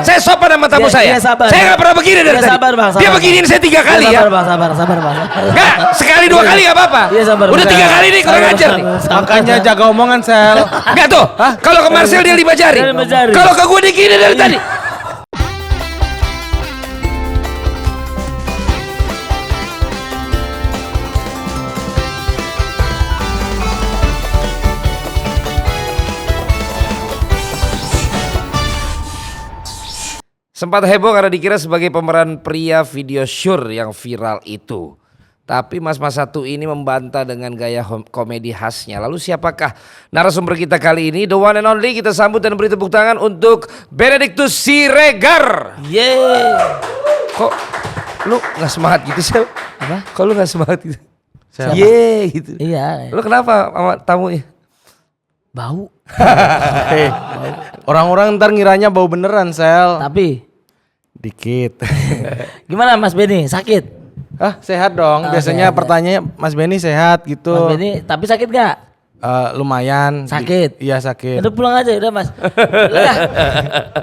Saya sopan sama tamu saya. Sabar. Saya nggak pernah begini dari tadi. Sabar bang. Dia beginiin saya 3 kali ya. Sabar bang. Enggak, sekali 2 kali nggak apa-apa. Iya sabar. Udah 3 kali nih kurang ajar nih. Makanya jaga omongan Sel. Enggak tuh. Kalau ke Marcel dia 5 jari. Kalau ke gue digini dari tadi. Sempat heboh karena dikira sebagai pemeran pria video syur yang viral itu. Tapi mas-mas satu ini membantah dengan gaya komedi khasnya. Lalu siapakah narasumber kita kali ini? The one and only, kita sambut dan beri tepuk tangan untuk Benedictus Siregar. Yeay. Kok lu gak semangat gitu Sel? Apa? Kok lu gak semangat gitu? Siapa? Yeay gitu. Iya. Lu kenapa sama tamunya? Bau. Orang-orang ntar ngiranya bau beneran Sel. Tapi Dikit. gimana Mas Benny? Sakit? Sehat dong. Biasanya sehat, pertanyaannya Mas Benny sehat gitu. Mas Benny, tapi sakit gak? Lumayan. Sakit? Iya sakit. Udah pulang aja udah Mas. Udah.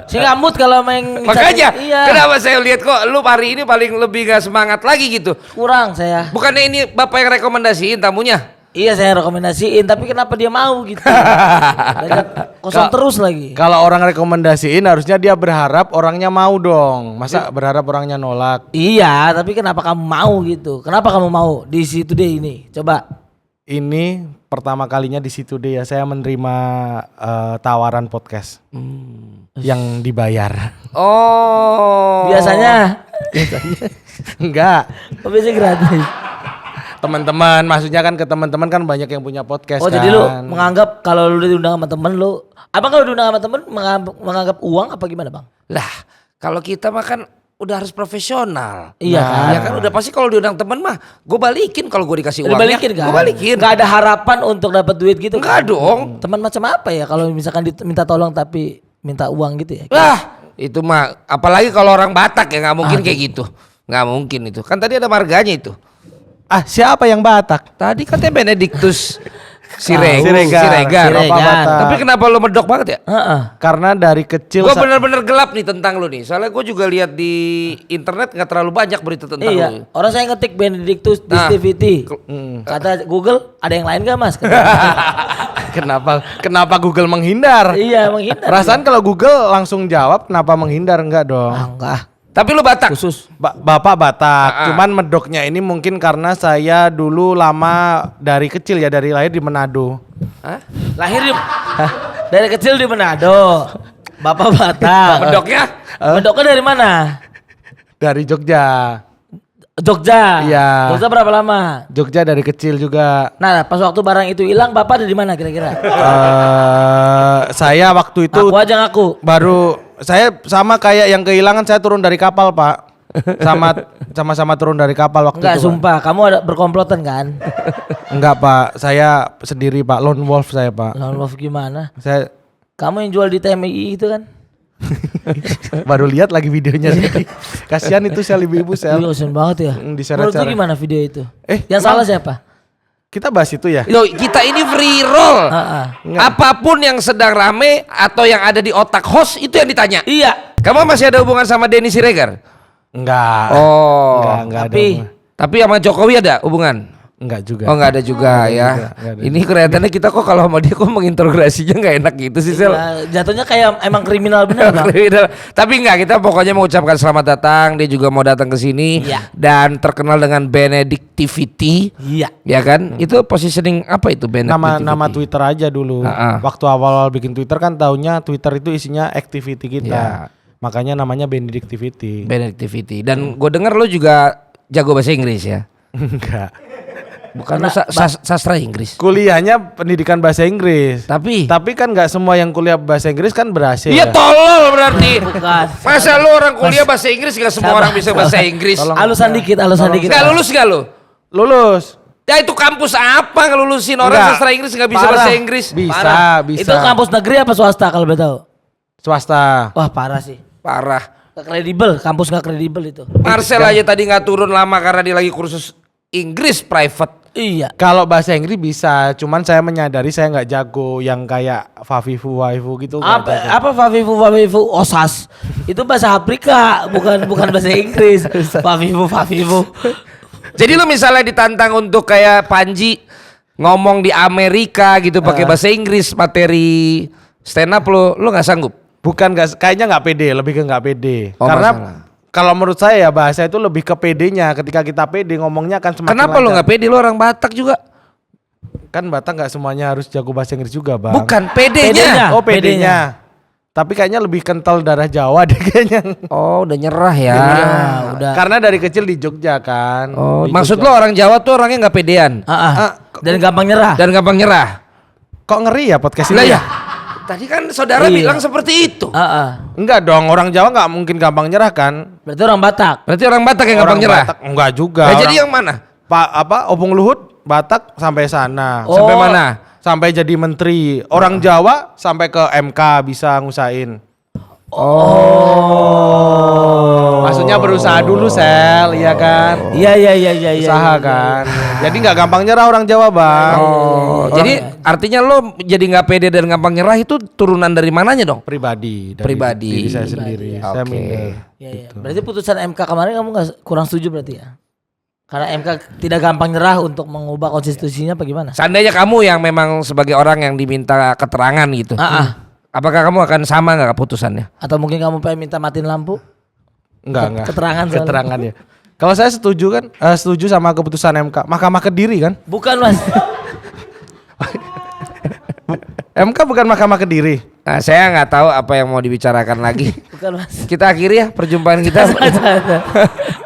Saya ngamut kalau main. Makanya Iya. kenapa saya lihat kok lu hari ini paling lebih gak semangat lagi gitu. Kurang saya. Bukannya ini bapak yang rekomendasiin tamunya? Iya saya rekomendasiin, tapi kenapa dia mau gitu? Kosong terus lagi. Kalau orang rekomendasiin harusnya dia berharap orangnya mau dong. Masa berharap orangnya nolak? Iya, tapi kenapa kamu mau gitu? Kenapa kamu mau di situ deh ini? Coba. Ini pertama kalinya di situ deh ya saya menerima tawaran podcast yang dibayar. Oh. Biasanya Enggak. biasanya gratis. Teman-teman, maksudnya kan ke teman-teman kan banyak yang punya podcast. Oh kan. jadi lu menganggap kalau lu diundang sama temen lu, abang kalau diundang sama temen menganggap uang apa gimana bang? Lah, kalau kita mah kan udah harus profesional. Iya kan? Ya kan udah pasti kalau diundang temen mah gue balikin kalau gue dikasih uangnya. Balikin kan? Gue balikin. Gak ada harapan untuk dapat duit gitu? Enggak kan? dong. Teman macam apa ya kalau misalkan minta tolong tapi minta uang gitu ya? Lah, itu mah apalagi kalau orang Batak ya nggak mungkin kayak gitu. Nggak mungkin itu. Kan tadi ada marganya itu. Siapa yang Batak? Tadi katanya Benedictus Siregar. Siregar. Tapi kenapa lo medok banget ya? Karena dari kecil Gue bener-bener gelap nih tentang lo nih. Soalnya gue juga lihat di internet nggak terlalu banyak berita tentang Iya, lo. orang saya ngetik Benedictus Distivity. Kata Google, ada yang lain gak mas? Kenapa Google menghindar? Iya menghindar. Perasaan kalau Google langsung jawab kenapa menghindar enggak dong? Enggak. Tapi lo Batak? Khusus. Bapak Batak, cuman medoknya ini mungkin karena saya dulu lama dari kecil ya dari lahir di Manado. Hah? Lahir dari kecil di Manado. Bapak Batak. Medoknya? Medoknya dari mana? Dari Jogja. Jogja. Iya. Jogja berapa lama? Jogja dari kecil juga. Nah, pas waktu barang itu hilang, bapak ada di mana kira-kira? Saya waktu itu Aku aja ngaku. saya sama kayak yang kehilangan, saya turun dari kapal Pak. Sama-sama turun dari kapal waktu Enggak, itu. sumpah. Kamu ada berkomplotan kan? Enggak Pak, saya sendiri Pak, lone wolf saya Pak. Lone Wolf gimana? Saya Kamu yang jual di TMI itu kan? baru lihat lagi videonya tadi. Kasihan itu sel ibu-ibu sel. Iya, kasian banget ya. Diseret-seret. Menurut lu gimana video itu? emang- Yang salah siapa? Kita bahas itu ya. Loh, kita ini free roll. Enggak. Apapun yang sedang rame atau yang ada di otak host itu yang ditanya. Iya. Kamu masih ada hubungan sama Denny Siregar? Enggak. Oh. Enggak Tapi- ada. Tapi sama Jokowi ada hubungan? Enggak juga. Oh, nggak ada juga ya. nggak ada. Ini kelihatannya kita kok kalau sama dia kok menginterogasinya nggak enak gitu sih Sel. Ya, jatuhnya kayak emang kriminal bener bang. Tapi enggak, kita pokoknya mau ucapkan selamat datang. Dia juga mau datang ke sini Iya. dan terkenal dengan Benedictivity. Iya. Ya kan? Itu positioning apa itu Benedictivity? Nama Twitter aja dulu. Waktu awal-awal bikin Twitter kan taunya Twitter itu isinya activity kita. Ya. Makanya namanya Benedictivity. Benedictivity. Dan gue dengar lo juga jago bahasa Inggris ya? Enggak. Bukan lu sastra Inggris. Kuliahnya pendidikan bahasa Inggris. Tapi kan nggak semua yang kuliah bahasa Inggris kan berhasil. iya ya. tolol berarti. Bukan. Masa lu orang kuliah bahasa Inggris gak semua orang bisa bahasa Inggris? Alusan dikit. Gak lulus gak lu? Lulus. Ya itu kampus apa ngelulusin orang Enggak. sastra Inggris gak bisa Parah. bahasa Inggris? Bisa. Itu kampus negeri apa swasta kalau boleh tahu? Swasta. Wah parah sih. Parah. Gak kredibel, kampus gak kredibel itu. Marcel aja tadi gak turun lama karena dia lagi kursus Inggris private. Iya. Kalau bahasa Inggris bisa, cuman saya menyadari saya nggak jago yang kayak Fafifu Waifu gitu. nggak jago. Apa Fafifu Osas? Itu bahasa Afrika, bukan bahasa Inggris. Fafifu. Jadi lu misalnya ditantang untuk kayak Panji ngomong di Amerika gitu pakai bahasa Inggris materi stand up lu nggak sanggup? Bukan nggak, kayaknya nggak pede, lebih ke nggak pede. Oh, Karena masalah. kalau menurut saya ya bahasa itu lebih ke pedenya. Ketika kita pede ngomongnya akan semakin Kenapa lu lancar. nggak pede? Lu orang Batak juga. Kan Batak nggak semuanya harus jago bahasa Inggris juga, Bang. Bukan pedenya. Oh, pedenya. Tapi kayaknya lebih kental darah Jawa deh kayaknya. Oh, udah nyerah ya. Udah. Karena dari kecil di Jogja kan. Oh, Di maksud Jogja. lo orang Jawa tuh orangnya nggak pedean Dan gampang nyerah. dan gampang nyerah. Kok ngeri ya podcast Lah ini? ya. Tadi kan saudara Iya. bilang seperti itu. Enggak dong, orang Jawa nggak mungkin gampang nyerah kan? Berarti orang Batak. Berarti orang Batak yang gampang Orang nyerah. Batak enggak juga. Nah, Orang- jadi yang mana? Opung Luhut Batak sampai sana. Oh. Sampai mana? Sampai jadi menteri. Orang Jawa sampai ke MK bisa ngusain. Maksudnya berusaha dulu Sel, iya kan? Iya. Usaha kan. Jadi nggak gampang nyerah orang Jawa, Bang. Oh, jadi artinya lo jadi nggak pede dan gampang nyerah itu turunan dari mananya dong? Pribadi, dari Pribadi. diri saya sendiri. Saya Oke. minder. Iya. Berarti putusan MK kemarin kamu nggak kurang setuju berarti ya? Karena MK tidak gampang nyerah untuk mengubah konstitusinya apa gimana? Seandainya kamu yang memang sebagai orang yang diminta keterangan gitu, apakah kamu akan sama nggak keputusannya? Atau mungkin kamu pengen minta matiin lampu? Enggak. Keterangan soalnya. Keterangannya. Kalau saya setuju kan, setuju sama keputusan MK. Mahkamah Kediri kan? Bukan Mas. MK bukan Mahkamah Kediri. Nah, saya nggak tahu apa yang mau dibicarakan lagi. Bukan Mas. Kita akhiri ya perjumpaan kita.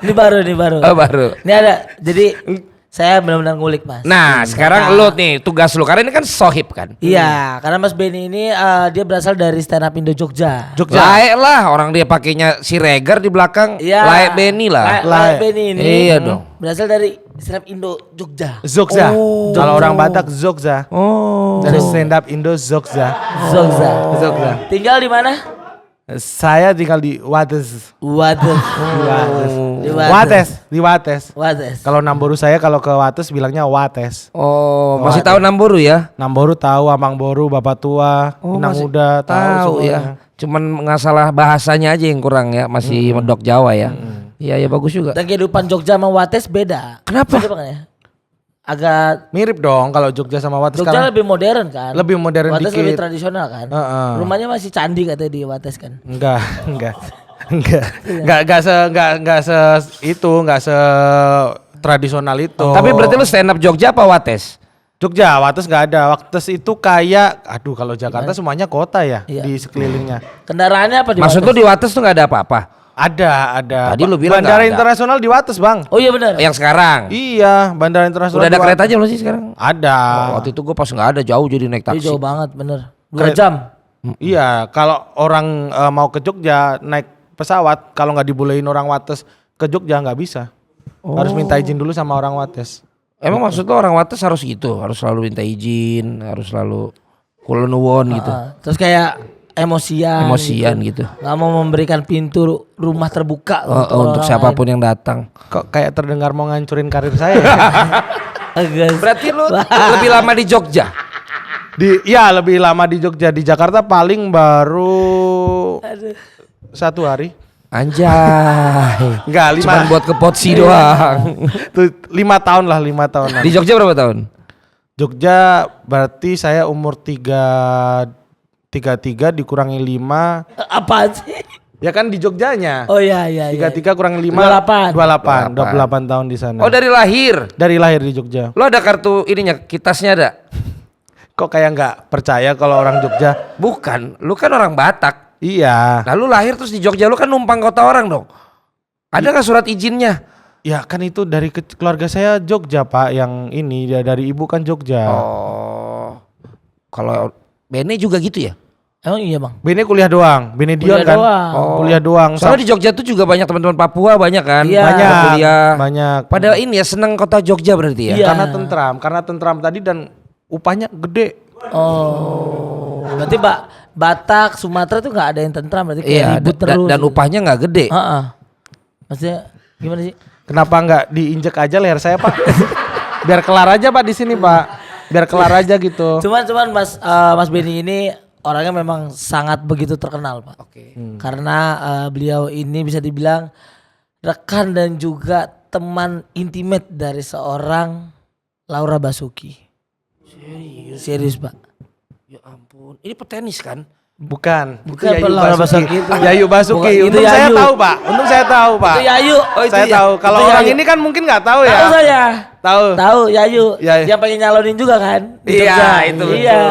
Ini baru. Oh, baru. Ini ada. Jadi saya benar-benar ngulik Mas. Nah, sekarang lo nih tugas lo karena ini kan sohib kan. Iya, karena Mas Benny ini dia berasal dari stand up Indo Jogja. Layak lah orang dia pakainya si Regar di belakang. Iya. Layak Benny lah. Layak Benny ini. Iya dong. Berasal dari stand up Indo Jogja. Zogza. Kalau orang Batak Zogza. Oh. Dari stand up Indo Zogza. Zogza. Tinggal di mana? Saya tinggal di Wates. Waduh. Di Wates. Kalau Namboru saya kalau ke Wates bilangnya Wates. Oh, masih tahu Namboru ya? Namboru tahu, Amangboru, Bapak Tua, Inang masih Muda tahu ya. Cuman nggak salah bahasanya aja yang kurang ya, masih medok Jawa ya. Iya ya bagus juga. Dan kehidupan Jogja sama Wates beda. Kenapa? Beda makanya. Agak Mirip dong kalau Jogja sama Wates Jogja sekarang. lebih modern kan? Lebih modern Wates dikit. lebih tradisional kan? Rumahnya masih candi katanya di Wates kan? Enggak. Enggak se tradisional itu. Tapi berarti lu stand up Jogja apa Wates? Jogja, Wates nggak ada. Wates itu kayak, aduh kalau Jakarta semuanya kota ya Iya. di sekelilingnya. Kendaraannya apa di Maksud lu Wates? di Wates tuh nggak ada apa-apa? Ada. Tadi lu bilang Bandara nggak ada. internasional di Wates, Bang. Oh iya benar. Yang sekarang? Iya, bandara internasional. Udah ada di Wates. keretanya belum sih sekarang? Ada. Waktu itu gue pas nggak ada jauh jadi naik Ini taksi. jauh banget bener. 2 Keren. jam. Iya, kalau orang mau ke Jogja naik pesawat, kalau nggak dibolehin orang Wates ke Jogja nggak bisa. Harus minta izin dulu sama orang Wates. Emang maksud lo orang Wates harus gitu? Harus selalu minta izin, harus selalu kulonuwon gitu. Terus kayak emosian gitu. Nggak mau memberikan pintu rumah terbuka Untuk orang siapapun yang datang. Kok kayak terdengar mau ngancurin karir saya? lain. Berarti lu lebih lama di Jogja? Iya lebih lama di Jogja. Di Jakarta paling baru 1 hari. Anjay. Enggak, 5 Cuman buat ke Potsi doang. 5 tahun lah, 5 tahun. Di Jogja berapa tahun? Jogja berarti saya umur 33 dikurangi 5. Apaan sih? Ya kan di Jogjanya. Oh iya. 33 kurangi 5 28. 28 tahun di sana. Oh dari lahir. Dari lahir di Jogja. Lo ada kartu ininya, kitasnya ada? Kok kayak nggak percaya kalau orang Jogja? Bukan, lu kan orang Batak. Iya. Nah lu lahir terus di Jogja, lu kan numpang kota orang dong. Ada nggak surat izinnya? Ya kan itu dari keluarga saya Jogja Pak. Yang ini dia dari ibu kan Jogja. Oh, kalau Bene juga gitu ya? Emang iya bang? Bene kuliah doang. Bene Dion Kuliah kan. doang. Kuliah doang. Soalnya di Jogja tuh juga banyak teman-teman Papua banyak kan? Iya. banyak. Kuliah. Banyak. Padahal ini ya seneng kota Jogja berarti ya? Iya. Karena tentram tadi dan upahnya gede. Oh. Berarti Batak, Sumatera tuh nggak ada yang tentram berarti kayak Iya, ribut terus. dan upahnya nggak gede. Maksudnya gimana sih? Kenapa nggak diinjek aja leher saya Pak? Biar kelar aja Pak di sini Pak. Biar kelar aja gitu. Cuman Mas Benny ini orangnya memang sangat begitu terkenal Pak. Oke. Karena beliau ini bisa dibilang rekan dan juga teman intimate dari seorang Laura Basuki. Serius Pak. Ya ampun. Ini petenis kan? Bukan Pak, Laura Basuki itu. Yayu Basuki. Bukan, itu Untung saya Yayu. tahu Pak. Untung saya tahu Pak. Itu Yayu. Saya tahu. Kalau Itu orang Yayu. ini kan mungkin nggak tahu ya. Tahu saya. Tahu. Tahu Yayu. Yayu. Yang pengen nyalonin juga kan? Di Iya, Jogja. itu betul. Iya.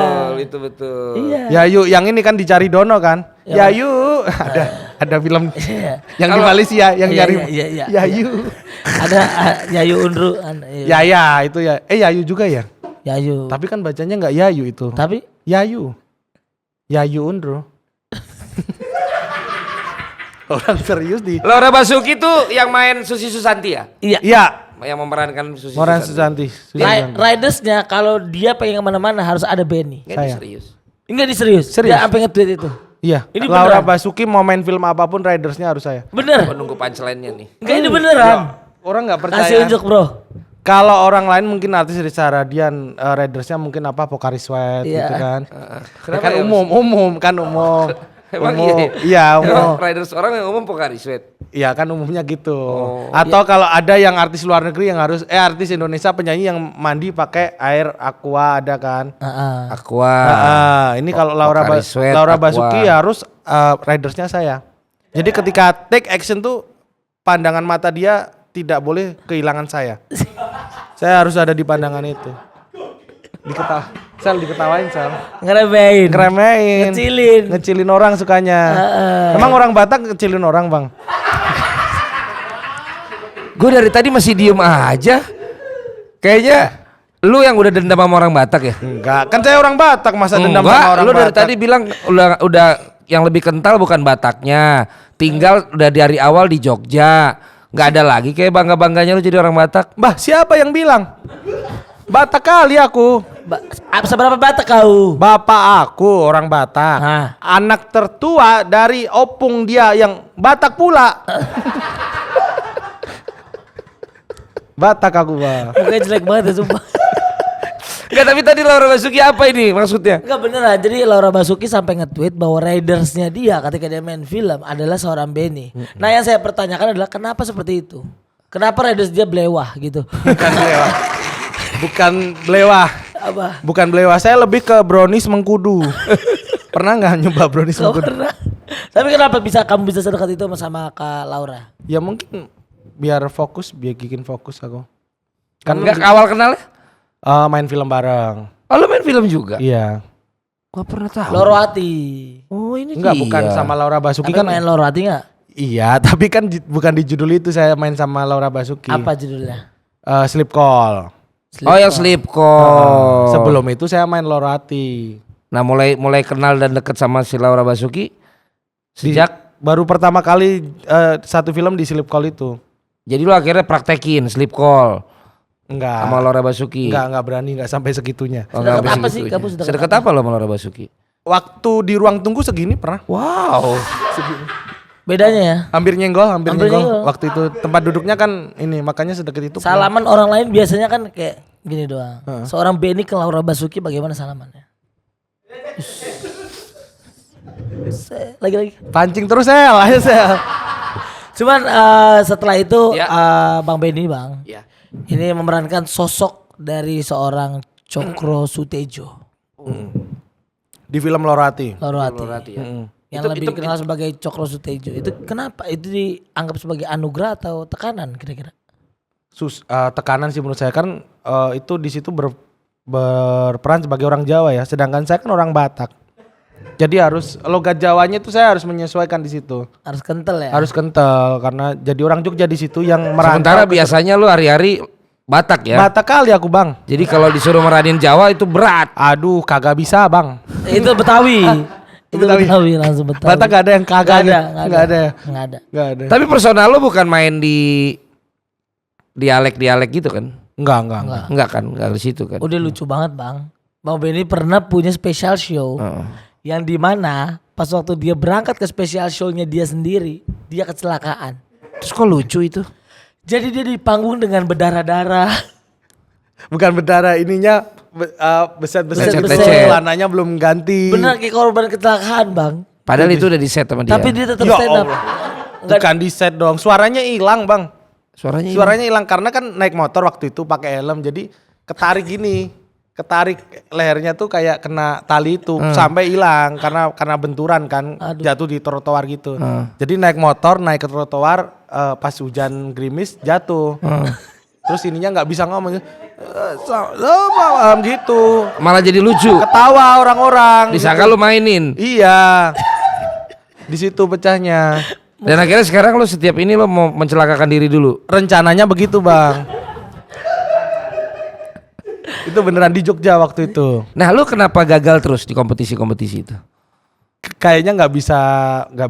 Itu betul. Iya. Yayu yang ini kan dicari Dono kan. Ya. Yayu. Ada film Iya. yang di Kalau- Malaysia yang Iya, nyari iya. Yayu. Ada Yayu Unru. Yaya itu ya. Yayu juga ya. Yayu. Tapi kan bacanya nggak Yayu itu. Tapi Yayu. Yayu Undro. Orang serius di. Laura Basuki tuh yang main Susi Susanti ya? iya. Iya. Yang memerankan Susi Moran Susanti. Susanti. Ridersnya kalau dia pengen kemana-mana harus ada Benny. Nggak, ini Saya. serius. Enggak di serius. Serius? Dia sampai nge-tweet itu. Iya. Ini Laura beneran? Basuki mau main film apapun ridersnya harus saya. Bener. Menunggu punchline-nya nih. Enggak ini beneran. Orang nggak Kasih percaya. unjuk bro. Kalau orang lain mungkin artis Risa Radian ridersnya mungkin apa Pokari Sweat Iya. gitu kan. Kenapa kan ya? umum kan umum. Emang umum. iya? Iya umum. Emang riders orang yang umum Pokari Sweat. Iya kan umumnya gitu. Atau kalau ada yang artis luar negeri yang harus artis Indonesia penyanyi yang mandi pakai air aqua ada kan. Heeh. Aqua. Ini kalau Laura Pocari Sweat, Laura Aqua. Basuki harus ridersnya saya. Jadi ketika take action tuh pandangan mata dia tidak boleh kehilangan saya. Saya harus ada di pandangan itu. Diketawain Sel. Ngeremehin. Ngeremehin. Ngecilin orang sukanya. Emang orang Batak ngecilin orang Bang? Gue dari tadi masih diem aja. Kayaknya lu yang udah dendam sama orang Batak ya? Enggak, kan saya orang Batak masa dendam Enggak, sama orang lu dari Batak. tadi bilang udah yang lebih kental bukan Bataknya. Tinggal udah dari awal di Jogja. Nggak ada lagi kayak bangga-bangganya lu jadi orang Batak. Bah, siapa yang bilang? Batak kali aku. Seberapa Batak kau? Bapak aku orang Batak. Hah. Anak tertua dari opung dia yang Batak pula. Batak aku, Bang. Mukanya jelek banget ya sumpah. Enggak, tapi tadi Laura Basuki apa ini maksudnya? Enggak beneran. Jadi Laura Basuki sampai nge-tweet bahwa ridersnya dia ketika dia main film adalah seorang Benny. Nah yang saya pertanyakan adalah kenapa seperti itu? Kenapa riders dia belewah gitu? Bukan belewah. Bukan belewah. Apa? Bukan belewah. Saya lebih ke brownies mengkudu. Pernah nggak nyoba brownies Gak mengkudu? pernah. Tapi kenapa kamu bisa sedekat itu sama Kak Laura? Ya mungkin biar fokus, biar bikin fokus aku. Kan enggak awal kenalnya? Main film bareng. Oh, lu main film juga? Iya. Gua pernah tahu. Lorwati. Oh, ini Enggak, dia. bukan sama Laura Basuki Tapi kan. main Lorwati gak? Iya, tapi kan bukan di judul itu saya main sama Laura Basuki. Apa judulnya? Sleep Call. Oh, yang Sleep Call. Sebelum itu saya main Lorati. Nah, mulai kenal dan deket sama si Laura Basuki sejak Baru pertama kali satu film di Sleep Call itu. jadi lu akhirnya praktekin Sleep Call Enggak. sama Laura Basuki. Enggak berani, enggak sampai segitunya. Oh, nggak Sedekat sampai apa sih? segitunya. Kamu sedekat Sedekat apa lo sama Laura Basuki? Waktu di ruang tunggu segini pernah. Wow. Bedanya ya? Hampir nyenggol. Hampir nyenggol. Waktu itu tempat duduknya kan ini, makanya sedekat itu. Salaman orang lain biasanya kan kayak gini doang. Seorang Benny ke Laura Basuki bagaimana salamannya? Lagi-lagi. Pancing terus Sel, ayo Sel. Cuman setelah itu Ya. Bang Benny Bang Ya. ini memerankan sosok dari seorang Cokro Sutejo, Di film Lorati. Lorwati, ya. yang lebih dikenal sebagai Cokro Sutejo. Itu kenapa? Itu dianggap sebagai anugerah atau tekanan kira-kira? Tekanan sih menurut saya kan itu di situ berperan sebagai orang Jawa ya, sedangkan saya kan orang Batak. Jadi harus logat Jawanya itu saya harus menyesuaikan di situ. Harus kental ya. Harus kental karena jadi orang Jogja di situ yang Sementara merantau. biasanya lu hari-hari Batak ya. Batak kali aku Bang. Jadi kalau disuruh meranin Jawa itu berat. Aduh kagak bisa Bang. Itu Betawi. Itu Betawi langsung Betawi. Batak gak ada yang kagak Nggak ada. nggak Nggak ada. Nggak ada. Nggak ada. Tapi personal lu bukan main di dialek-dialek gitu kan? Enggak. Enggak kan? Enggak di situ kan? Udah lucu banget Bang. Bang Benny pernah punya special show yang dimana pas waktu dia berangkat ke special show-nya dia sendiri, dia kecelakaan. Terus kok lucu itu? Jadi dia di panggung dengan berdarah-darah. Bukan berdarah, ininya beset-beset gitu. Beset-beset. Celananya belum ganti. Bener kayak korban kecelakaan bang. Padahal itu udah di set sama dia. Tapi dia tetap Ya stand up. Allah. Bukan di set dong, suaranya hilang bang. Suaranya Hilang karena kan naik motor waktu itu pakai helm, jadi ketarik gini, ketarik lehernya tuh kayak kena tali itu sampai hilang karena benturan kan. Aduh. Jatuh di trotoar gitu. Jadi naik motor naik ke trotoar pas hujan gerimis jatuh. Terus ininya nggak bisa ngomong gitu. malah jadi lucu. Ketawa orang-orang. Disangka lu mainin. Iya. Di situ pecahnya. Dan akhirnya sekarang lu setiap ini lu mau mencelakakan diri dulu. Rencananya begitu bang. Itu beneran di Jogja waktu itu. Nah, lu kenapa gagal terus di kompetisi-kompetisi itu? Kayaknya nggak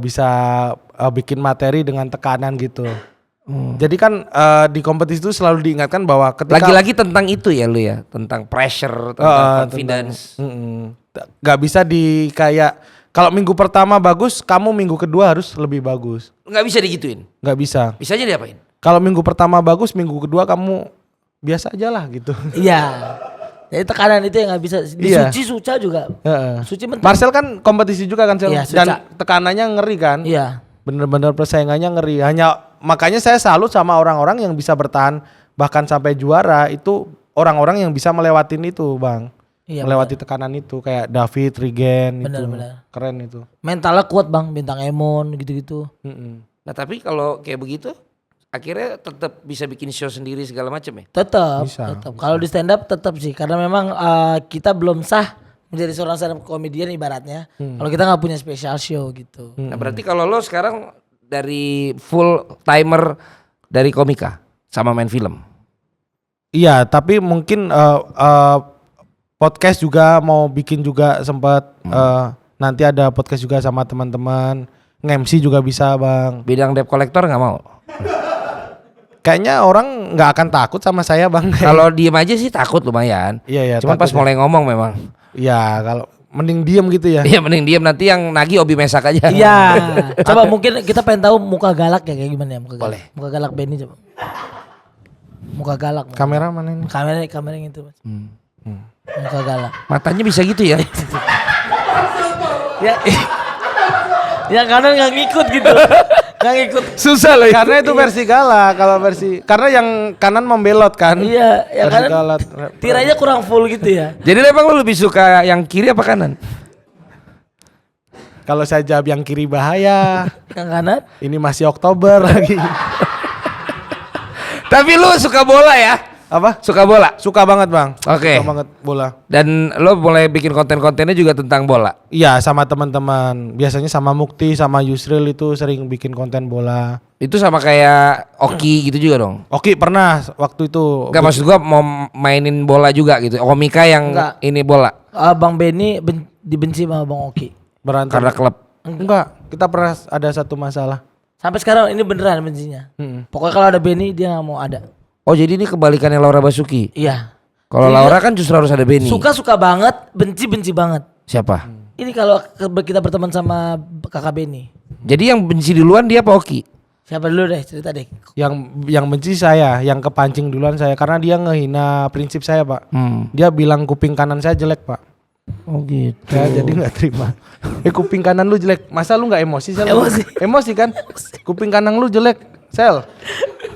bisa bikin materi dengan tekanan gitu. Jadi kan di kompetisi itu selalu diingatkan bahwa ketika Lagi-lagi tentang itu ya lu ya, tentang pressure, tentang confidence. nggak bisa di kayak kalau minggu pertama bagus, kamu minggu kedua harus lebih bagus. Nggak bisa digituin. Nggak bisa. Bisanya diapain? Kalau minggu pertama bagus, minggu kedua kamu biasa aja lah gitu. Iya. Jadi tekanan itu yang nggak bisa. Di Iya. Suca juga. Heeh. Suci mental. Marcel kan kompetisi juga kan Sel? Iya, Dan Suca. tekanannya ngeri kan? Iya. Bener-bener persaingannya ngeri. Makanya saya salut sama orang-orang yang bisa bertahan bahkan sampai juara, itu orang-orang yang bisa melewatin itu bang. Iya, Melewati tekanan itu kayak David, Regen itu. Bener. Keren itu. Mentalnya kuat bang, bintang Emon gitu-gitu. Nah, tapi kalau kayak begitu akhirnya tetap bisa bikin show sendiri segala macam ya? Tetap. Bisa. Kalau di stand up tetap sih, karena memang kita belum sah menjadi seorang stand up comedian ibaratnya. Kalau kita nggak punya special show gitu. Nah, berarti kalau lo sekarang dari full timer dari komika sama main film. Iya, tapi mungkin podcast juga mau bikin juga sempat nanti ada podcast juga sama teman-teman. Nge-MC juga bisa bang. Bidang debt collector nggak mau. Kayaknya orang nggak akan takut sama saya bang. Kalau diem aja sih takut lumayan. Iya, Cuman pas takut ya. mulai ngomong memang. Iya, kalau mending diem gitu ya. Iya mending diem, nanti yang nagih Obi Mesak aja. Iya. Coba mungkin kita pengen tahu muka galak ya kayak gimana ya muka galak. Boleh. Muka galak Benny coba. Muka galak. Kamera mana ini? Kamera yang itu. Mas. Muka galak. Matanya bisa gitu ya. Ya. Yang kanan nggak ngikut gitu. Nggak ngikut. Susah loh. Karena itu versi galak, kalau versi karena yang kanan membelot kan. Iya, yang Versi kanan galak. tiranya kurang full gitu ya. Jadi emang lu lebih suka yang kiri apa kanan? Kalau saya jawab yang kiri bahaya. Yang kanan? Ini masih Oktober lagi. Tapi lu suka bola ya? Apa? Suka bola? Suka banget bang. Oke. Suka banget bola. Dan lo mulai bikin konten-kontennya juga tentang bola? Iya sama teman-teman. Biasanya sama Mukti sama Yusril itu sering bikin konten bola. Itu sama kayak Oki gitu juga dong? Oki pernah waktu itu. Enggak, maksud gua mau mainin bola juga gitu. Komika yang Enggak. ini bola Bang Benny dibenci sama Bang Oki. Berantem. karena klub. Enggak. Kita pernah ada satu masalah. Sampai sekarang ini beneran bencinya. Pokoknya kalau ada Benny dia nggak mau ada. Oh jadi ini kebalikannya Laura Basuki. Iya. Kalau Laura kan justru harus ada Benny. Suka banget, benci banget. Siapa? Ini kalau kita berteman sama kakak Benny. Jadi yang benci duluan dia apa Oki? Siapa dulu deh cerita deh. Yang benci saya, yang kepancing duluan saya karena dia ngehina prinsip saya pak. Dia bilang kuping kanan saya jelek pak. Oh gitu. Ya, jadi nggak terima. Kuping kanan lu jelek. Masa lu nggak emosi Sel? Emosi kan? Kuping kanan lu jelek, Sel.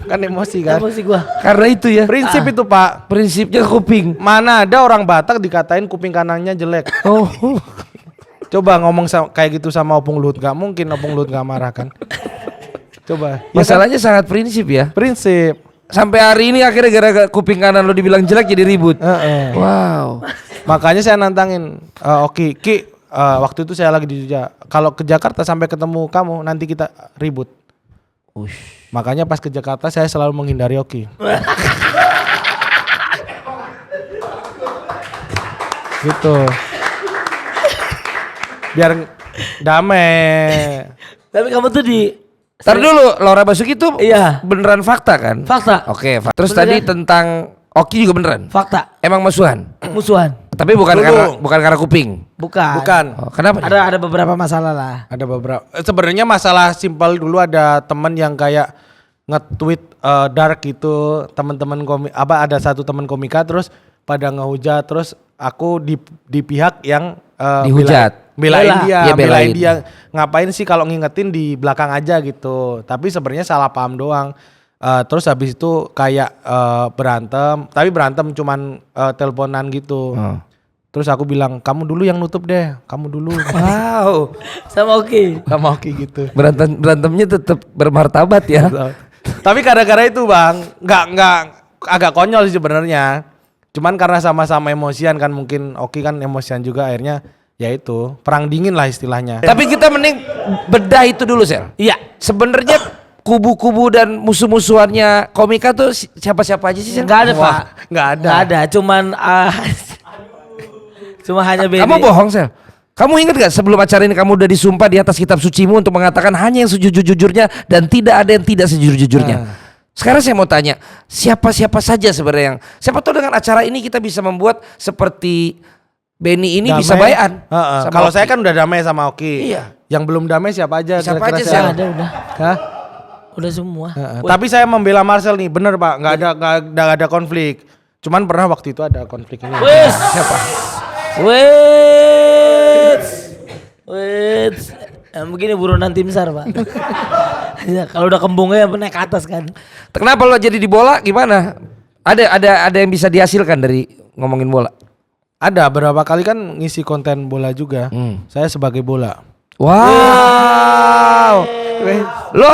Kan emosi kan? Emosi gua. Karena itu ya. Prinsip itu pak. Prinsipnya kuping. Mana ada orang Batak dikatain kuping kanannya jelek. Oh. Coba ngomong kayak gitu sama Opung Luhut, nggak mungkin Opung Luhut nggak marah kan? Coba. Ya kan? Masalahnya sangat prinsip ya. Prinsip. Sampai hari ini akhirnya gara-gara kuping kanan lo dibilang jelek jadi ribut. Wow. Makanya saya nantangin Oki, Ki, waktu itu saya lagi di Jogja. Kalau ke Jakarta sampai ketemu kamu nanti kita ribut. Ush. Makanya pas ke Jakarta saya selalu menghindari Oki. Gitu. Biar damai. Tapi kamu tuh di Ntar dulu, Laura Basuki itu Iya. beneran fakta kan? fakta. Oke, terus Bener tadi kan? tentang Oki juga beneran? Fakta. Emang musuhan? Musuhan. Tapi bukan Dulu. karena kuping. Bukan. Bukan. Oh, kenapa? Ada beberapa masalah lah. Ada beberapa. Sebenarnya masalah simpel dulu ada teman yang kayak nge-tweet dark gitu, teman-teman ada satu teman komika terus pada ngehujat, terus aku di pihak yang Dihujat. belain dia, Iya, belain. belain dia. Ngapain sih kalau ngingetin di belakang aja gitu. Tapi sebenarnya salah paham doang. Terus habis itu kayak berantem, tapi berantem cuman teleponan gitu. Terus aku bilang, kamu dulu yang nutup deh, kamu dulu. Wow. Sama oke. Sama Oki gitu. Berantemnya tetap bermartabat ya. Tapi gara-gara itu bang, nggak agak konyol sih sebenarnya. Cuman karena sama-sama emosian kan, mungkin Oki kan emosian juga, akhirnya ya itu perang dingin lah istilahnya. Tapi kita mending bedah itu dulu, Sel. Iya. Sebenarnya kubu-kubu dan musuh-musuhannya komika tuh siapa-siapa aja sih, Sel? Enggak ada, Wah, Pak. nggak ada. Enggak ada, cuman cuma hanya Benny. Kamu bohong, Sel. Kamu ingat gak sebelum acara ini kamu udah disumpah di atas kitab sucimu untuk mengatakan hanya yang sejujur-jujurnya dan tidak ada yang tidak sejujur-jujurnya. Sekarang saya mau tanya, siapa-siapa saja sebenarnya yang, siapa tahu dengan acara ini kita bisa membuat seperti Benny ini Damai. bisa bayan. Heeh. sama Kalau Oki. saya kan udah damai sama Oki. Iya. Yang belum damai siapa aja? Siapa kira-kira aja, saya? Sel? Ada udah. Hah? Udah semua. Heeh. Tapi saya membela Marcel nih, bener Pak, nggak ada konflik. Cuman pernah waktu itu ada konflik ini. Wes. Siapa? Wes. Yang begini buronan tim SAR, Pak. Ya, kalau udah kembungnya naik ke atas kan. Kenapa lo jadi di bola gimana? Ada yang bisa dihasilkan dari ngomongin bola? Ada beberapa kali kan ngisi konten bola juga. Saya sebagai bola. Wow. Lo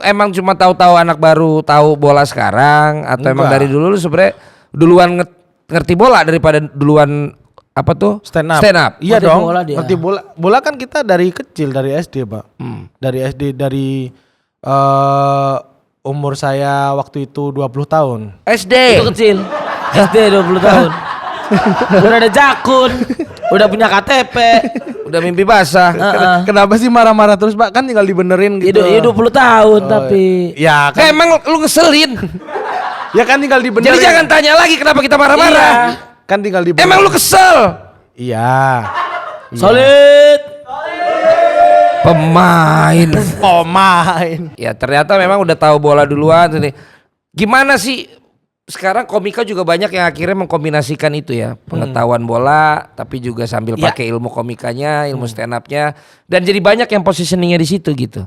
emang cuma tahu-tahu anak baru tahu bola sekarang atau emang Enggak. dari dulu lo sebenarnya duluan ngerti bola daripada duluan apa tuh? Stand up. Iya Ngerti dong. bola dia. Ngerti bola. Bola kan kita dari kecil, dari SD, Pak. Dari SD, dari umur saya waktu itu 20 tahun. SD. Itu kecil. SD 20 tahun. Udah ada jakun, udah punya KTP. Udah mimpi basah. Kenapa sih marah-marah terus, Pak? Kan tinggal dibenerin gitu. Iya 20 tahun tapi Ya kan. Emang lu ngeselin. Ya kan tinggal dibenerin. Jadi jangan tanya lagi kenapa kita marah-marah. Kan tinggal dibenerin. Emang lu kesel. Iya. solid. Pemain. Pemain. Ya ternyata memang udah tahu bola duluan ini. Gimana sih sekarang komika juga banyak yang akhirnya mengkombinasikan itu ya, pengetahuan bola tapi juga sambil Ya. pakai ilmu komikanya, ilmu stand up-nya dan jadi banyak yang positioningnya di situ gitu.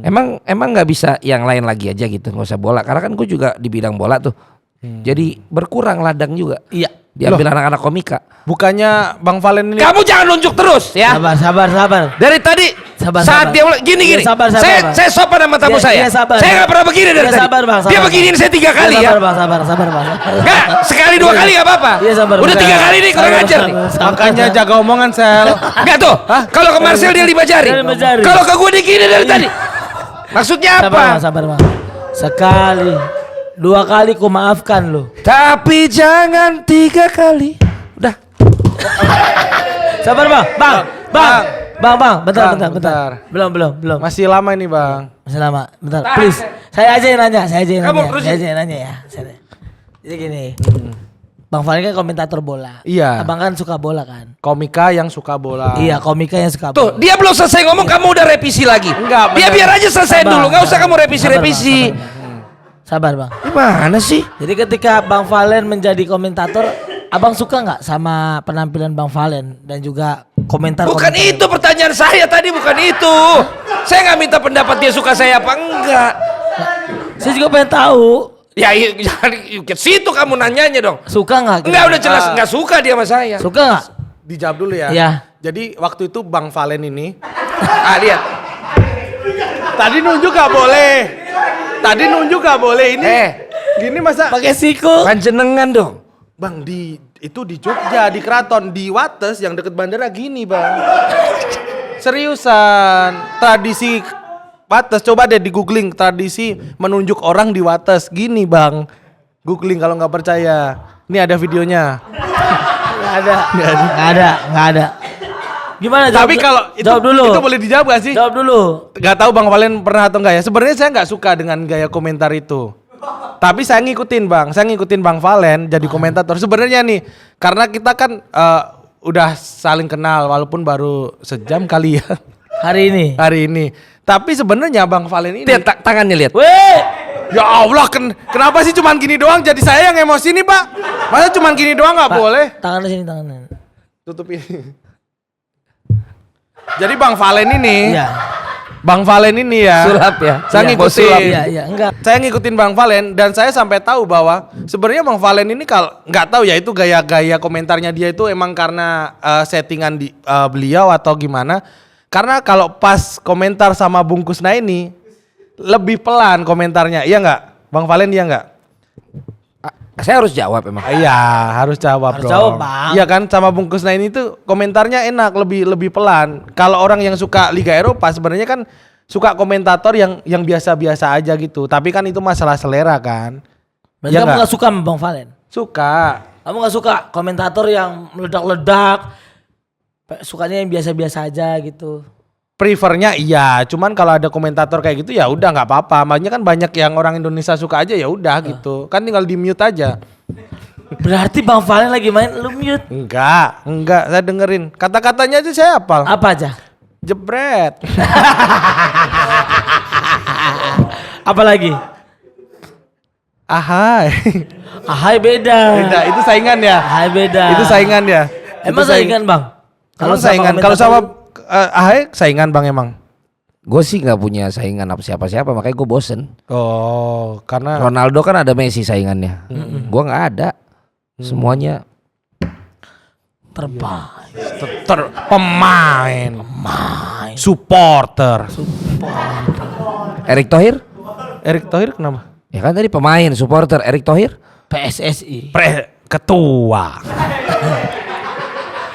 Emang nggak bisa yang lain lagi aja gitu, nggak usah bola karena kan gue juga di bidang bola tuh. Jadi berkurang ladang juga. Iya. Diambil anak-anak komika. Bukannya Bang Valen ini Kamu jangan nunjuk terus ya. Sabar. Dari tadi Sabar, saat sabar. dia mulai gini. Iya, sabar, Bang. Saya sopan sama tamu Iya, saya. iya, sabar, Saya Bang. nggak pernah begini dari Iya, tadi. sabar, Bang, Dia sabar, beginiin saya 3 kali ya. Sabar, Bang. Enggak, sekali 2 kali nggak apa-apa. Iya, sabar, Udah Bang. 3 kali nih kurang Sabar, ajar Bang. nih. makanya jaga omongan Sel. Enggak tuh. Kalau ke Marcel dia 5 jari. Dia 5 jari. Kalau ke gue digini dari tadi. Maksudnya apa? Sabar, Bang. Sekali, 2 kali ku maafkan lo. Tapi jangan 3 kali. Udah. Sabar, Bang. Bang, bentar. bentar. Belum. Masih lama ini, Bang. Masih lama. Bentar, please. Saya aja yang nanya. Kamu terusin. Saya aja yang nanya ya. Jadi gini. Bang Fahri kan komentator bola. Iya. Abang kan suka bola kan? Komika yang suka bola. Iya, komika yang suka Tuh, bola. dia belum selesai ngomong kamu udah revisi lagi. Enggak, Dia bener. biar aja selesai Sabar, dulu, enggak usah kamu sabar, revisi-revisi. Sabar, Bang. Gimana sih? Jadi ketika Bang Valen menjadi komentator, Abang suka nggak sama penampilan Bang Valen dan juga komentar? Bukan itu pertanyaan saya tadi, bukan itu. Saya nggak minta pendapat dia suka saya apa enggak. Saya juga pengen tahu. Ya jangan ke situ kamu nanyanya dong. Suka nggak? Enggak udah jelas nggak suka dia sama saya. Suka nggak? Dijawab dulu ya. Iya. Jadi waktu itu Bang Valen ini Lihat. tadi nunjuk gak boleh. Ini gini masa Pakai siku. Panjenengan dong. Bang itu di Jogja, di Keraton, di Wates yang deket bandara gini, Bang. Seriusan, tradisi Wates, coba deh di googling tradisi menunjuk orang di Wates gini, Bang. Googling kalau nggak percaya. Ini ada videonya. Nggak ada. Gimana? Tapi kalau jawab dulu. itu boleh dijawab gak sih? Jawab dulu. Gak tahu Bang Valen pernah atau enggak ya. Sebenarnya saya nggak suka dengan gaya komentar itu. Tapi saya ngikutin Bang Valen jadi komentator. Sebenarnya nih, karena kita kan udah saling kenal walaupun baru sejam kali ya Hari ini. hari ini. Tapi sebenarnya Bang Valen ini Lihat tangannya lihat. Weh. Ya Allah, kenapa sih cuman gini doang? Jadi saya yang emosi nih, Pak. Masa cuman gini doang nggak Pak, boleh? tangannya sini tangannya. Tutup ini. Jadi Bang Valen ini, Iya. Bang Valen ini ya. Sulap ya. Saya Iya, ngikutin. bos sulap. Iya, enggak. Saya ngikutin Bang Valen dan saya sampai tahu bahwa sebenarnya Bang Valen ini kalau nggak tahu ya itu gaya-gaya komentarnya dia itu emang karena settingan di beliau atau gimana. Karena kalau pas komentar sama Bungkus Nah ini lebih pelan komentarnya, iya nggak? Bang Valen iya nggak? Saya harus jawab emang. Iya harus jawab Harus dong. jawab, Bang. Iya kan sama Bungkus Nah ini tuh komentarnya enak lebih pelan. Kalau orang yang suka Liga Eropa sebenarnya kan suka komentator yang biasa-biasa aja gitu. Tapi kan itu masalah selera kan. Berarti Iya kamu nggak? gak suka sama Bang Valen? Suka. Kamu gak suka komentator yang meledak-ledak? Sukanya yang biasa-biasa aja gitu. Prefernya iya, cuman kalau ada komentator kayak gitu ya udah nggak apa-apa. Makanya kan banyak yang orang Indonesia suka aja ya udah gitu. Kan tinggal di mute aja. Berarti Bang Valen lagi main lu mute. Enggak, saya dengerin. Kata-katanya aja saya hafal. Apa aja? Jebret. Apa lagi? Ahai. Ahai beda. Beda, itu saingan ya. Ahai beda. Itu saingan ya. Emang Itu saingan Bang? Kalau sama saingan, kalau komentator- sama Ahai saingan Bang emang. Gue sih nggak punya saingan apa siapa-siapa, makanya gue bosen. Oh, karena Ronaldo kan ada Messi saingannya. Gue nggak ada. Semuanya terbaik. pemain, supporter. Erick Thohir? Erick Thohir kenapa? Ya kan tadi pemain, supporter. Erick Thohir? PSSI. Ketua.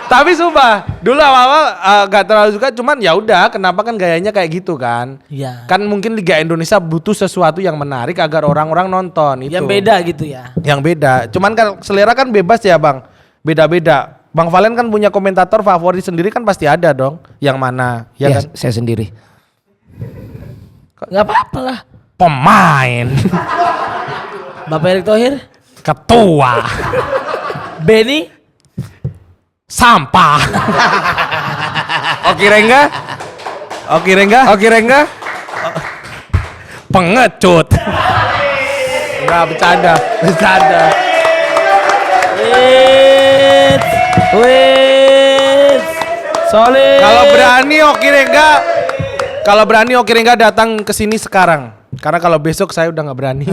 Tapi sumpah, dulu awal-awal gak terlalu suka, cuman ya udah, kenapa kan gayanya kayak gitu kan? Iya. Kan mungkin Liga Indonesia butuh sesuatu yang menarik agar orang-orang nonton itu. Yang beda gitu ya. Yang beda. Cuman kan selera kan bebas ya, Bang. Beda-beda. Bang Valen kan punya komentator favorit sendiri kan pasti ada dong. Yang mana? Ya, Ya, kan? saya sendiri. Gak apa-apa lah. Pemain. Bapak Erick Thohir. Ketua. Benny. Sampah. Oki Rengga? Oke, Rengga. Oki Rengga? Pengecut. Enggak bercanda. Wait. Solid. Kalau berani Oki Rengga datang ke sini sekarang. Karena kalau besok saya udah nggak berani.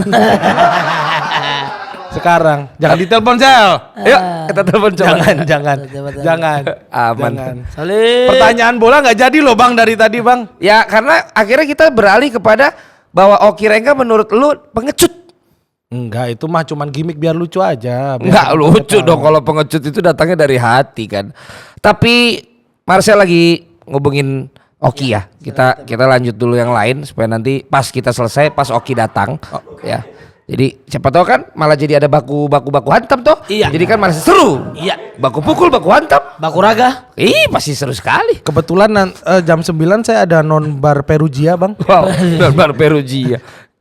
Sekarang. Jangan ditelepon Sel. Yuk, kita telepon coba. Jangan. Aman. Jangan. Solid. Pertanyaan bola nggak jadi loh Bang dari tadi Bang. Ya, karena akhirnya kita beralih kepada bahwa Oki Rengga menurut lu pengecut. Enggak, itu mah cuman gimmick biar lucu aja. Biar Enggak orang lucu tahu. dong kalau pengecut itu datangnya dari hati kan. Tapi Marcel lagi ngubungin Oki ya. Kita lanjut dulu yang lain supaya nanti pas kita selesai pas Oki datang ya. Jadi siapa tahu kan malah jadi ada baku hantam toh. Iya. Jadi kan masih seru. Iya. Baku pukul, baku hantam. Bakuraga. Ih, pasti seru sekali. Kebetulan jam 9 saya ada non bar Perugia Bang. Wow, benar Perugia.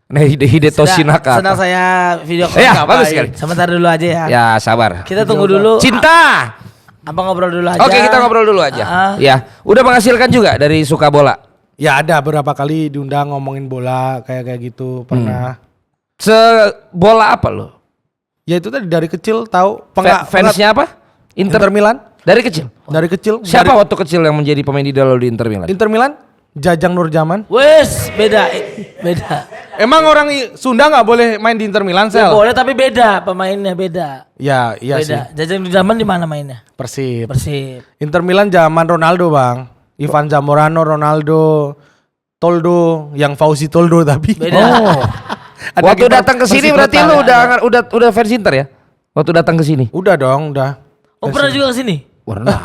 Nah, Hidetoshi Nakata. Sedang saya video call. Ya, ngapain? bagus sekali. Sebentar dulu aja ya. Ya, sabar. Kita tunggu dulu. Cinta. Abang ngobrol dulu aja. Oke, kita ngobrol dulu aja. Ya, udah menghasilkan juga dari suka bola. Ya ada beberapa kali diundang ngomongin bola kayak gitu pernah. Bola apa lo? Ya itu tadi dari kecil tahu Fansnya apa? Inter Milan Dari kecil. dari kecil. Siapa waktu kecil yang menjadi pemain idola di Inter Milan? Inter Milan? Jajang Nurjaman. Wes, beda. Emang orang Sunda nggak boleh main di Inter Milan Ya, Sel? boleh tapi beda pemainnya beda. Ya iya sih. Beda. Jajang di zaman di mana mainnya? Persib. Persib. Inter Milan zaman Ronaldo Bang. Ivan Zamorano, Ronaldo, Toldo, yang Fauzi Toldo tapi. Beda. Oh. Ada Waktu kiper datang ke sini Persib berarti Retang. lu udah fans Inter ya? Waktu datang ke sini. Udah dong, udah. Oh, pernah juga ke sini? Pernah.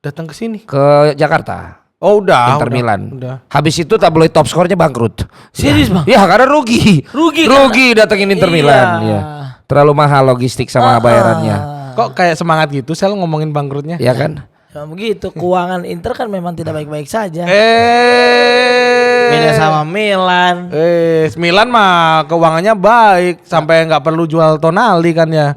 Datang ke sini. Ke Jakarta. Oh udah. Inter udah, Milan. Udah. Habis itu tabloid top skornya bangkrut. Serius, Bang? Ya karena rugi. Rugi Datengin Inter Iya. Milan. Ya. Terlalu mahal logistik sama bayarannya. Kok kayak semangat gitu Sel ngomongin bangkrutnya? Ya kan? Ya begitu, keuangan Inter kan memang tidak baik-baik saja. Beda Beda sama Milan. Milan mah keuangannya baik sampai nggak perlu jual Tonali kan ya.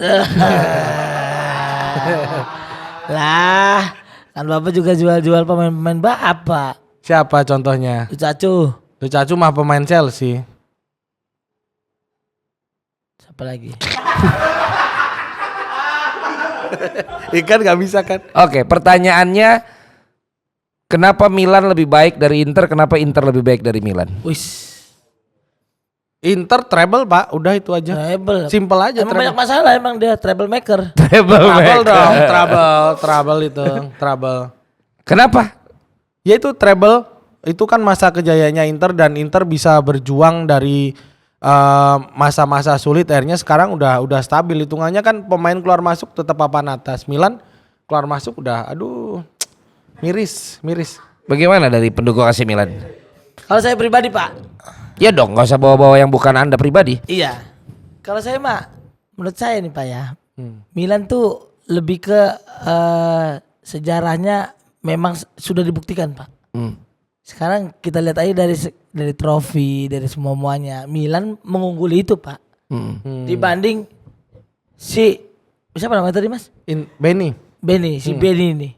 Lah, kan Bapak juga jual-jual pemain-pemain Bapak. Siapa contohnya? Lucacu. Lukaku mah pemain Chelsea. Siapa lagi? Ikan nggak bisa kan? Oke, pertanyaannya kenapa Milan lebih baik dari Inter? Kenapa Inter lebih baik dari Milan? Wis. Inter treble pak, udah itu aja. Treble. Simple aja. Emang banyak masalah emang dia treble maker. Trouble dong, trouble itu, trouble. Kenapa? Ya itu treble, itu kan masa kejayaannya Inter dan Inter bisa berjuang dari masa-masa sulit, akhirnya sekarang udah stabil hitungannya kan, pemain keluar masuk tetap papan atas. Milan keluar masuk udah aduh miris. Bagaimana dari pendukung AC Milan? Kalau saya pribadi Pak. Ya dong, nggak usah bawa-bawa yang bukan Anda pribadi. Iya. Kalau saya mah, menurut saya nih Pak ya, Milan tuh lebih ke sejarahnya memang sudah dibuktikan Pak. Sekarang kita lihat aja dari trofi, dari semuanya, Milan mengungguli itu Pak. Dibanding si siapa namanya tadi Mas? Benny. Benny ini.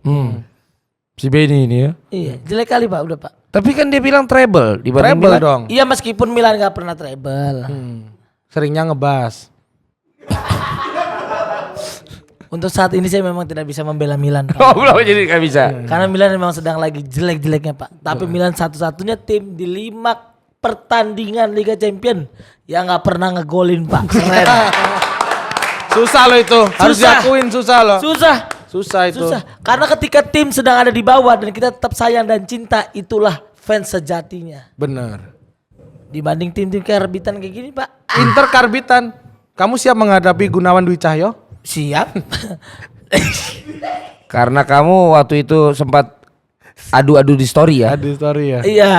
Si Benny ini ya. Iya, jelek kali Pak, udah Pak. Tapi kan dia bilang treble dibanding Treble Milan. dong. Iya meskipun Milan gak pernah treble. Seringnya ngebas. Untuk saat ini saya memang tidak bisa membela Milan Pak. Oh, belum jadi nggak bisa. Karena Milan memang sedang lagi jelek-jeleknya Pak. Tapi Milan satu-satunya tim di 5 pertandingan Liga Champion yang gak pernah ngegolin Pak. Keren. Susah loh itu, harus Susah. diakuin susah loh. Susah itu. Susah. Karena ketika tim sedang ada di bawah dan kita tetap sayang dan cinta, itulah fans sejatinya. Bener. Dibanding tim-tim karbitan kayak gini Pak. Inter karbitan. Kamu siap menghadapi Gunawan Dwi Cahyo? Siap. Karena kamu waktu itu sempat adu-adu di story ya. Ada story ya. Iya,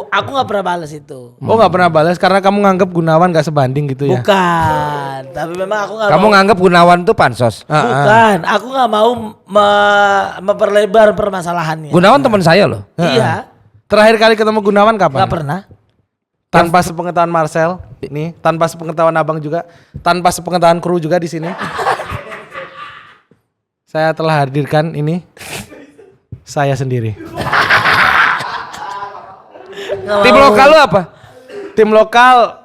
aku nggak pernah balas itu. Oh nggak pernah balas karena kamu nganggap Gunawan gak sebanding gitu ya? Bukan, tapi memang aku nggak. Kamu nganggap Gunawan tuh pansos. Bukan, aku nggak mau memperlebar permasalahannya. Gunawan teman saya loh. Iya, Terakhir kali ketemu Gunawan kapan? nggak pernah. Tanpa sepengetahuan Marcel, nih, tanpa sepengetahuan Abang juga, tanpa sepengetahuan kru juga di sini. Saya telah hadirkan ini saya sendiri. Tim lokal lu apa? Tim lokal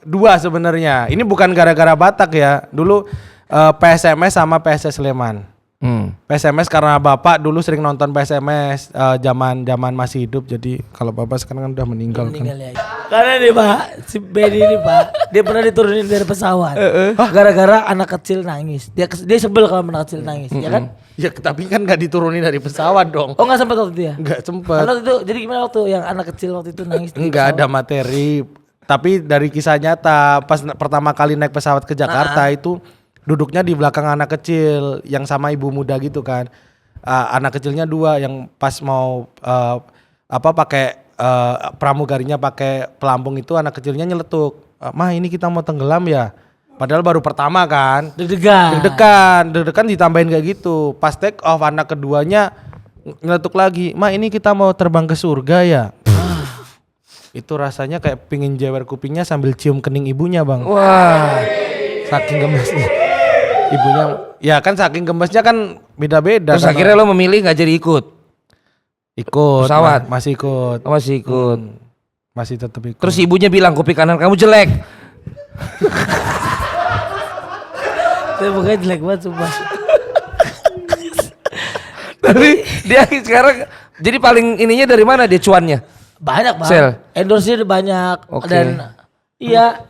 dua sebenarnya. Ini bukan gara-gara Batak ya. Dulu PSMS sama PSS Sleman. PSMS karena bapak dulu sering nonton PSMS zaman masih hidup, jadi kalau bapak sekarang kan udah meninggal kan. Ya. Karena nih Pak, si Benny ini Pak, dia pernah diturunin dari pesawat. Gara-gara anak kecil nangis. Dia sebel kalau anak kecil nangis, ya kan? Ya tapi kan nggak diturunin dari pesawat dong. Oh nggak sempat waktu itu ya? Nggak sempet. Waktu itu, jadi gimana waktu yang anak kecil waktu itu nangis? di Nggak ada pesawat? materi. Tapi dari kisah nyata pas pertama kali naik pesawat ke Jakarta itu duduknya di belakang anak kecil yang sama ibu muda gitu kan. Anak kecilnya dua yang pas mau pakai pramugarinya pakai pelampung itu, anak kecilnya nyeletuk. Mah ini kita mau tenggelam ya. Padahal baru pertama kan. Deg-degan ditambahin kayak gitu. Pas take off anak keduanya nyeletuk lagi. Mah ini kita mau terbang ke surga ya. Itu rasanya kayak pingin jewer kupingnya sambil cium kening ibunya bang. Wah. Saking gemesnya. Ibunya ya kan saking gemesnya kan beda-beda. Terus akhirnya lo memilih nggak jadi ikut? Ikut. Pesawat? Masih ikut. Oh, masih ikut. Masih tetap ikut. Terus ibunya bilang kuping kanan kamu jelek. Tapi bukannya jelek banget sumpah. Tapi dia sekarang jadi paling ininya dari mana dia cuannya? Banyak Bang. Sel. Endorse-nya udah banyak. Oke. Dan iya,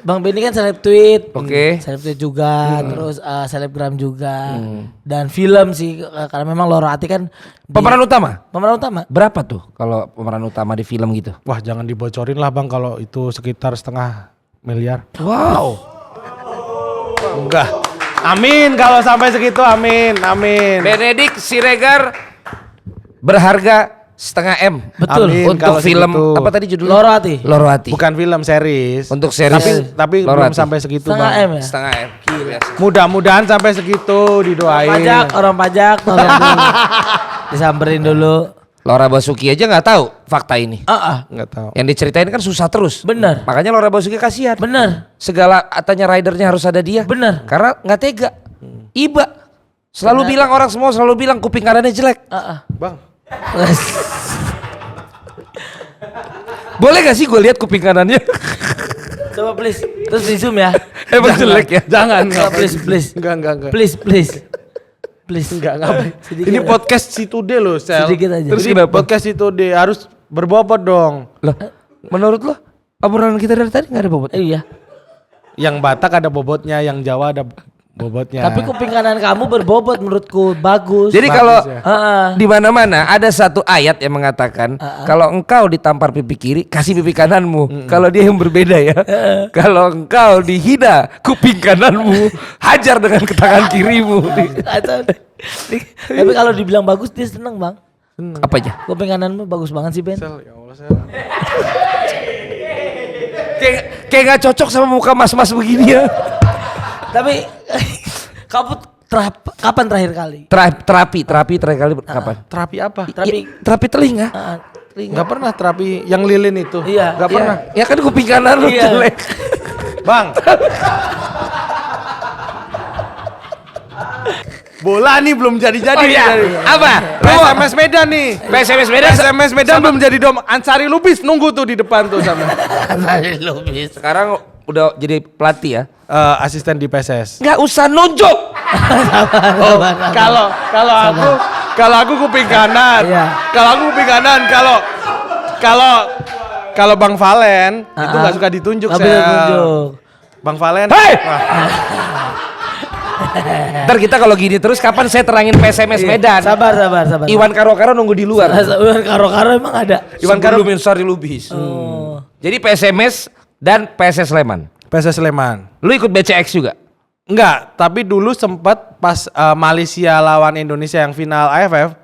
Bang Benny kan seleb tweet. Oke. Seleb tweet juga, terus selebgram juga. Dan film sih karena memang Loro Hati kan Pemeran utama? pemeran utama. Berapa tuh kalau pemeran utama di film gitu? Wah jangan dibocorin lah bang kalau itu sekitar 0,5 miliar. Wow. Enggak. Amin kalau sampai segitu, amin. Benedict Siregar berharga 0,5 M. Betul. Amin, Untuk kalau film segitu. apa tadi judulnya? Loro Hati. Loro Hati. Bukan film, series. Untuk series. Tapi Loro belum Hati. sampai segitu 0,5 bang. M ya. 0,5 M. Gila. Mudah-mudahan sampai segitu, didoain. Orang pajak tolong dulu. Disamperin dulu. Laura Basuki aja nggak tahu fakta ini. Nggak tahu. Yang diceritain kan susah terus. Bener. Makanya Laura Basuki kasihan. Bener. Segala atanya ridernya harus ada dia. Bener. Karena nggak tega. Iba. Selalu bilang orang semua selalu bilang kuping kanannya jelek. Bang, Boleh gak sih gue lihat kuping kanannya? Coba please. Terus di zoom ya. Emang jelek ya? Jangan. Enggak, please. Enggak. Please. Please. Enggak ngapain. Sedikit Ini aja. podcast Situde loh, Sel. Sedikit aja. Terus Ini podcast Situde harus berbobot dong. Loh, menurut lo obrolan kita dari tadi nggak ada bobot? Iya. Yang Batak ada bobotnya, yang Jawa ada bobotnya. Tapi kuping kanan kamu berbobot menurutku bagus. Jadi kalau ya. Heeh. di mana-mana ada satu ayat yang mengatakan kalau engkau ditampar pipi kiri kasih pipi kananmu. Kalau dia yang berbeda ya. Kalau engkau dihina kuping kananmu hajar dengan tangan kirimu. Tapi kalau dibilang bagus dia seneng bang. Apa aja? Kuping kananmu bagus banget sih Ben. Sel, ya Allah, Sel. Kayak nggak cocok sama muka mas-mas begini ya. Tapi kamu kapan terakhir kali? Terapi terakhir kali kapan? Terapi apa? Terapi telinga. Telinga. Enggak pernah terapi yang lilin itu. Iya. Enggak pernah. Ya kan kuping kanan lu Iya. jelek. Bang. Bola nih belum jadi-jadi. Oh iya. Dari- Apa? PSMS Medan nih. PSMS Medan. PSMS Medan belum jadi dom. Ansari Lubis nunggu tuh di depan tuh sama. Sekarang udah jadi pelatih ya. Asisten di PSS. Nggak usah nunjuk. Kalau aku kuping kanan. Iya. Kalau aku kuping kanan. Kalau Bang Valen itu nggak suka ditunjuk. Nggak bisa Sel. tunjuk. Bang Valen. Hei! Ntar kita kalau gini terus kapan saya terangin PSMS Medan? Sabar. Iwan Karo-Karo nunggu di luar. Karo-karo emang ada. Iwan Karo Sari Lubis. Oh. Jadi PSMS dan PSS Sleman. PSS Sleman. Lu ikut BCX juga? Enggak, tapi dulu sempat pas Malaysia lawan Indonesia yang final AFF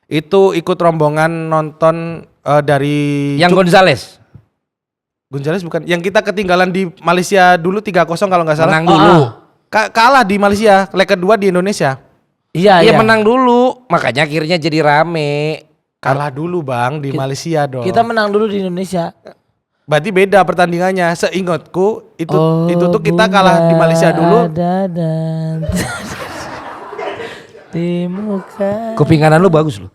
itu ikut rombongan nonton dari Yang Gonzales Gonzales bukan, yang kita ketinggalan di Malaysia dulu 3-0 kalau nggak salah. menang dulu. Kalah di Malaysia, leg kedua di Indonesia. Iya. Iya menang dulu, makanya akhirnya jadi rame. Kalah dulu Bang di Malaysia dong. Kita menang dulu di Indonesia. Berarti beda pertandingannya. Seingatku itu tuh kita Bunda kalah di Malaysia dulu. ada dan di muka. Kuping kanan lu bagus lu.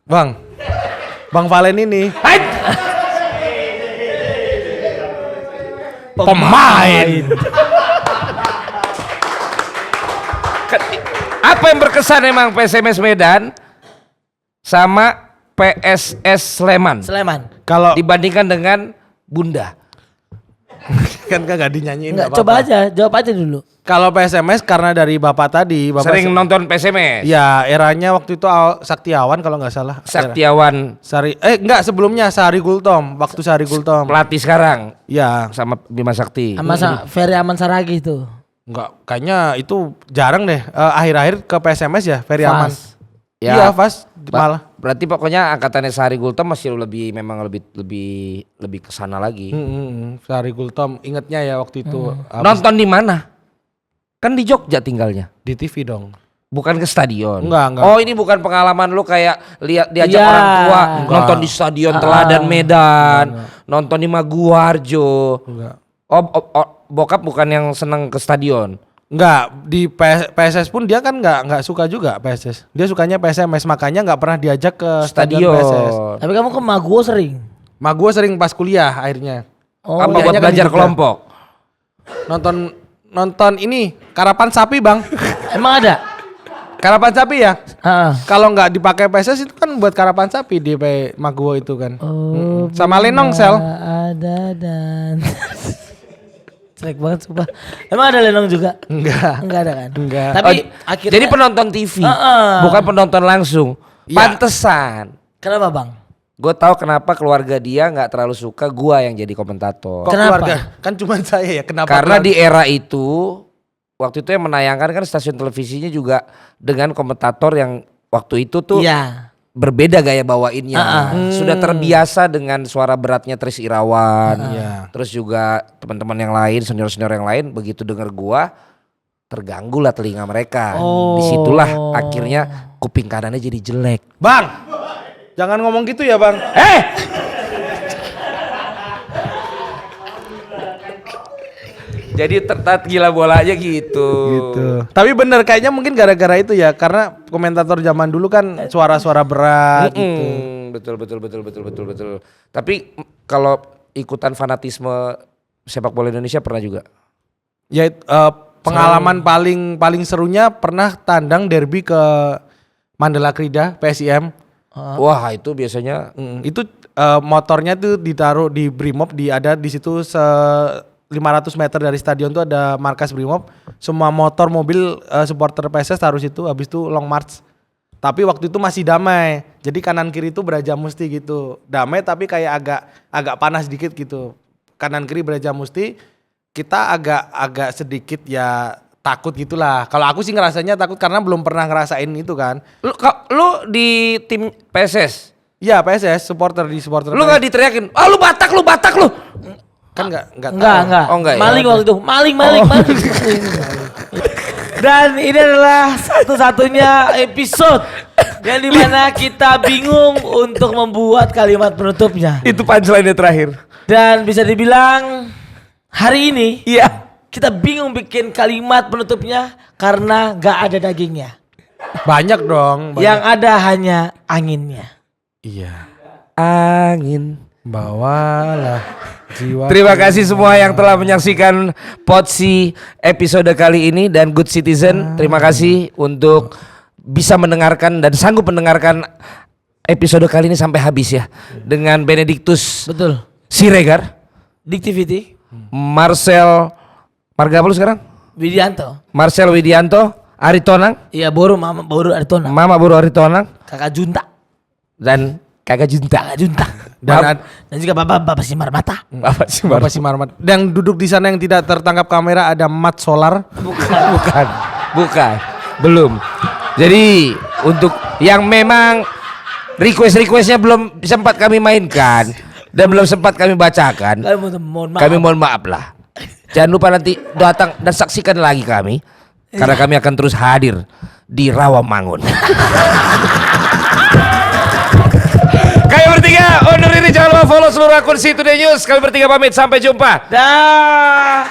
Bang Valen ini Pemain. Apa yang berkesan emang PSMS Medan sama PSS Sleman Sleman. kalau dibandingkan dengan Bunda? kan nggak dinyanyiin. Enggak, nggak coba apa-apa. aja, jawab aja dulu. Kalau PSMS karena dari bapak tadi, bapak Sering nonton PSMS. ya eranya waktu itu Saktiawan kalau nggak salah. Saktiawan Enggak sebelumnya Sari Gultom, waktu Sari Gultom. pelatih sekarang Ya, sama Bima Sakti. Sama Ferry Aman Saragi itu. enggak kayaknya itu jarang deh. Akhir-akhir ke PSMS ya, Ferry Aman. Fas. Ya, Iya, Fas malah. Berarti pokoknya angkatannya Sari Gultom masih memang lebih kesana lagi. Sari Gultom ingetnya ya waktu itu Nonton di mana? Kan di Jogja tinggalnya. di TV dong. Bukan ke stadion. Enggak. Oh, ini bukan pengalaman lu kayak lihat diajak Iya. orang tua Enggak. nonton di stadion Teladan Medan, nonton di Maguwarjo. Enggak. Bokap bukan yang seneng ke stadion. Enggak, di PSS pun dia kan enggak suka juga PSS. Dia sukanya PSMS, makanya enggak pernah diajak ke stadion PSS. Tapi kamu ke Maguwo sering. Mak gua sering pas kuliah akhirnya. Oh, Apa buat kuliahnya kan belajar di Jogja. kelompok? Nonton ini Karapan Sapi, Bang. emang ada? Karapan Sapi ya? Heeh. Kalau nggak dipakai PSS itu kan buat Karapan Sapi di Maguwo itu kan. Oh, Sama Lenong, Sel. ada dan jelek banget sumpah. Emang ada Lenong juga? Enggak. Enggak ada kan? Enggak. Tapi Oh, akhirnya jadi penonton TV, bukan penonton langsung. Iya. Pantesan. kenapa bang? Gue tahu kenapa keluarga dia nggak terlalu suka gua yang jadi komentator. Kok Kenapa? keluarga? Kan cuma saya ya. Kenapa? Karena keluarga? di era itu, waktu itu yang menayangkan kan stasiun televisinya juga dengan komentator yang waktu itu tuh Iya. berbeda gaya bawainnya. Sudah terbiasa dengan suara beratnya Tris Irawan. Iya. Terus juga teman-teman yang lain, senior-senior yang lain begitu dengar gua terganggu lah telinga mereka. Oh. Disitulah akhirnya kuping kanannya jadi jelek. Bang, jangan ngomong gitu ya, Bang. Jadi tertat gila bola aja gitu. Gitu. Tapi bener kayaknya mungkin gara-gara itu ya, karena komentator zaman dulu kan suara-suara berat gitu. Betul. Tapi kalau ikutan fanatisme sepak bola Indonesia pernah juga. Ya pengalaman paling serunya pernah tandang derby ke Mandala Krida PSIM. Wah itu biasanya Itu motornya tuh ditaruh di Brimob, ada di situ 500 meter dari stadion tuh ada markas Brimob. Semua motor mobil supporter PSS taruh situ, habis itu long march. Tapi waktu itu masih damai. Jadi kanan kiri itu beraja musti gitu. Damai tapi kayak agak panas dikit gitu. Kanan kiri beraja musti. Kita agak sedikit ya takut gitulah. Kalau aku sih ngerasanya takut karena belum pernah ngerasain itu kan. Lu di tim PSS? Iya PSS supporter Lu nggak diteriakin? Ah lu Batak lu. kan nggak Enggak. Oh, enggak ya? Maling waktu itu. Maling. Dan ini adalah satu-satunya episode yang dimana kita bingung untuk membuat kalimat penutupnya. Itu punchline terakhir. Dan bisa dibilang hari ini Iya. kita bingung bikin kalimat penutupnya karena gak ada dagingnya. Banyak dong. Yang ada hanya anginnya. Iya. Angin. Bawalah jiwa. Terima kasih semua yang telah menyaksikan Podsi episode kali ini dan Good Citizen. Terima kasih untuk bisa mendengarkan dan sanggup mendengarkan episode kali ini sampai habis ya. Dengan Benedictus Betul. Siregar, Dictivity. Marcel Marga apa lu sekarang? Widianto. Marcel Widianto, Aritonang, Iya Boru Aritona. Mama Buru Aritonang Kakak Junta. dan Kakak Junta. Dan juga Bapak Simar Mata. Bapak sih Bapak Simarmat. Dan duduk di sana yang tidak tertangkap kamera ada Mat Solar. Bukan. Belum. Jadi untuk yang memang requestnya belum sempat kami mainkan dan belum sempat kami bacakan, kami mohon maaf lah. Jangan lupa nanti datang dan saksikan lagi kami karena kami akan terus hadir di Rawamangun. Kami bertiga undur diri, jangan lupa follow seluruh akun Si Today News. Kami bertiga pamit, sampai jumpa. Dah.